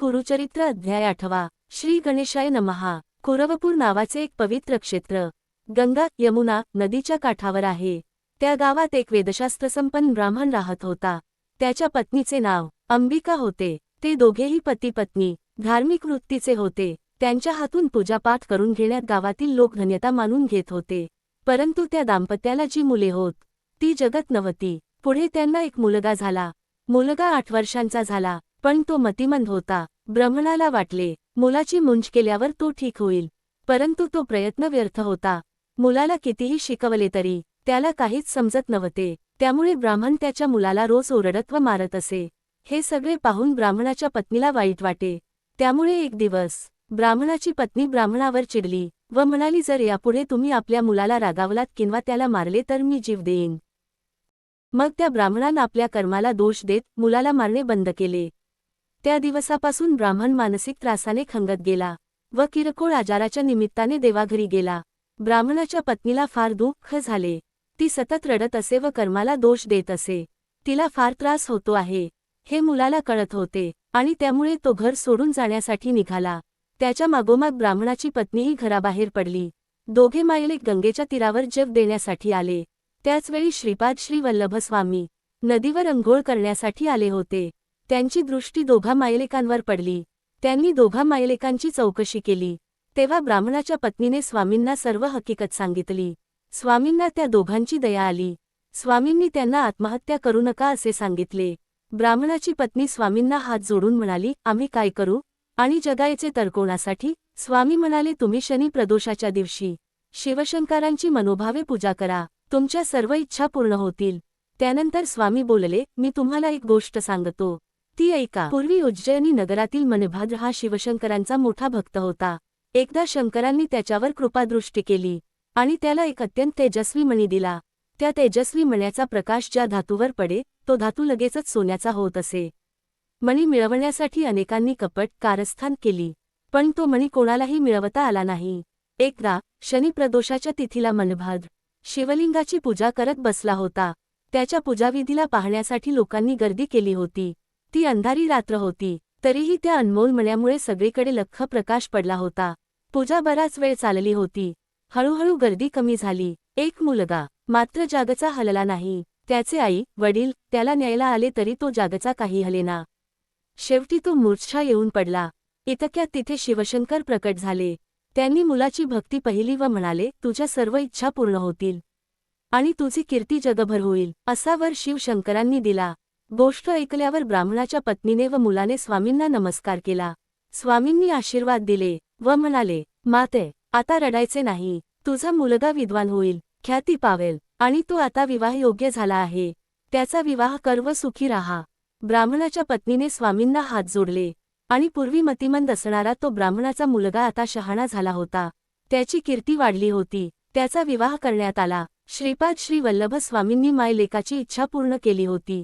गुरुचरित्र अध्याय 8 श्री गणेशाय नमः। कुरवपूर नावाचे एक पवित्र क्षेत्र गंगा यमुना नदीच्या काठावर आहे। त्या गावात एक वेदशास्त्रसंपन्न ब्राह्मण राहत होता। त्याच्या पत्नीचे नाव अंबिका होते। ते दोघेही पती पत्नी धार्मिक वृत्तीचे होते। त्यांच्या हातून पूजापाठ करून घेण्यात गावातील लोक धन्यता मानून घेत होते। परंतु त्या दाम्पत्याला जी मुले होत ती जगत नव्हती। पुढे त्यांना एक मुलगा झाला। मुलगा 8 वर्षांचा झाला, पण तो मतिमंद होता। ब्राह्मणाला वाटले मुलाची मुंज केल्यावर तो ठीक होईल, परंतु तो प्रयत्न व्यर्थ होता। मुलाला कितीही शिकवले तरी त्याला काहीच समजत नव्हते। त्यामुळे ब्राह्मण त्याच्या मुलाला रोज ओरडत व मारत असे। हे सगळे पाहून ब्राह्मणाच्या पत्नीला वाईट वाटे। त्यामुळे एक दिवस ब्राह्मणाची पत्नी ब्राह्मणावर चिडली व म्हणाली, जर यापुढे तुम्ही आपल्या मुलाला रागावलात किंवा त्याला मारले तर मी जीव देईन। मग त्या ब्राह्मणानं आपल्या कर्माला दोष देत मुलाला मारणे बंद केले। त्या दिवसापासून ब्राह्मण मानसिक त्रासाने खंगत गेला व किरकोळ आजाराच्या निमित्ताने देवाघरी गेला। ब्राह्मणाच्या पत्नीला फार दुःख झाले। ती सतत रडत असे व कर्माला दोष देत असे। तिला फार त्रास होतो आहे हे मुलाला कळत होते आणि त्यामुळे तो घर सोडून जाण्यासाठी निघाला। त्याच्या मागोमाग ब्राह्मणाची पत्नीही घराबाहेर पडली। दोघे मायलेक गंगेच्या तीरावर जप देण्यासाठी आले। त्याचवेळी श्रीपाद श्री वल्लभ स्वामी नदीवर अंघोळ करण्यासाठी आले होते। त्यांची दृष्टी दोघा मायलेकांवर पडली। त्यांनी दोघा मायलेकांची चौकशी केली। तेव्हा ब्राह्मणाच्या पत्नीने स्वामींना सर्व हकीकत सांगितली। स्वामींना त्या दोघांची दया आली। स्वामींनी त्यांना आत्महत्या करू नका असे सांगितले। ब्राह्मणाची पत्नी स्वामींना हात जोडून म्हणाली, आम्ही काय करू आणि जगायचे तर कोणासाठी? स्वामी म्हणाले, तुम्ही शनी प्रदोषाच्या दिवशी शिवशंकरांची मनोभावे पूजा करा, तुमच्या सर्व इच्छा पूर्ण होतील। त्यानंतर स्वामी बोलले, मी तुम्हाला एक गोष्ट सांगतो, ती ऐका। पूर्वी उज्जैनी नगरातील मनभाद्र हा शिवशंकरांचा मोठा भक्त होता। एकदा शंकरांनी त्याच्यावर कृपादृष्टी केली आणि त्याला एक अत्यंत तेजस्वी मणी दिला। त्या तेजस्वी मण्याचा प्रकाश ज्या धातूवर पडे तो धातू लगेचच सोन्याचा होत असे। मणी मिळवण्यासाठी अनेकांनी कपट कारस्थान केली, पण तो मणी कोणालाही मिळवता आला नाही। एकदा शनी प्रदोषाच्या तिथीला मनभाद्र शिवलिंगाची पूजा करत बसला होता। त्याच्या पूजाविधीला पाहण्यासाठी लोकांनी गर्दी केली होती। ती अंधारी रात्र होती, तरीही त्या अनमोल मण्यामुळे सगळीकडे लख्ख प्रकाश पडला होता। पूजा बराच वेळ चालली होती। हळूहळू गर्दी कमी झाली। एक मुलगा मात्र जागचा हलला नाही। त्याचे आई वडील त्याला न्यायला आले तरी तो जागचा काही हलेना। शेवटी तो मूर्छा येऊन पडला। इतक्यात तिथे शिवशंकर प्रकट झाले। त्यांनी मुलाची भक्ती पाहिली व म्हणाले, तुझ्या सर्व इच्छा पूर्ण होतील आणि तुझी कीर्ती जगभर होईल असा वर शिवशंकरांनी दिला। गोष्ट ऐकल्यावर ब्राह्मणाच्या पत्नीने व मुलाने स्वामींना नमस्कार केला। स्वामींनी आशीर्वाद दिले व म्हणाले, माते आता रडायचे नाही, तुझा मुलगा विद्वान होईल, ख्याती पावेल आणि तो आता विवाह योग्य झाला आहे। त्याचा विवाह कर व सुखी राहा। ब्राह्मणाच्या पत्नीने स्वामींना हात जोडले आणि पूर्वी मतिमंद असणारा तो ब्राह्मणाचा मुलगा आता शहाणा झाला होता। त्याची कीर्ती वाढली होती। त्याचा विवाह करण्यात आला। श्रीपाद श्री वल्लभ स्वामींनी मायलेकाची इच्छा पूर्ण केली होती।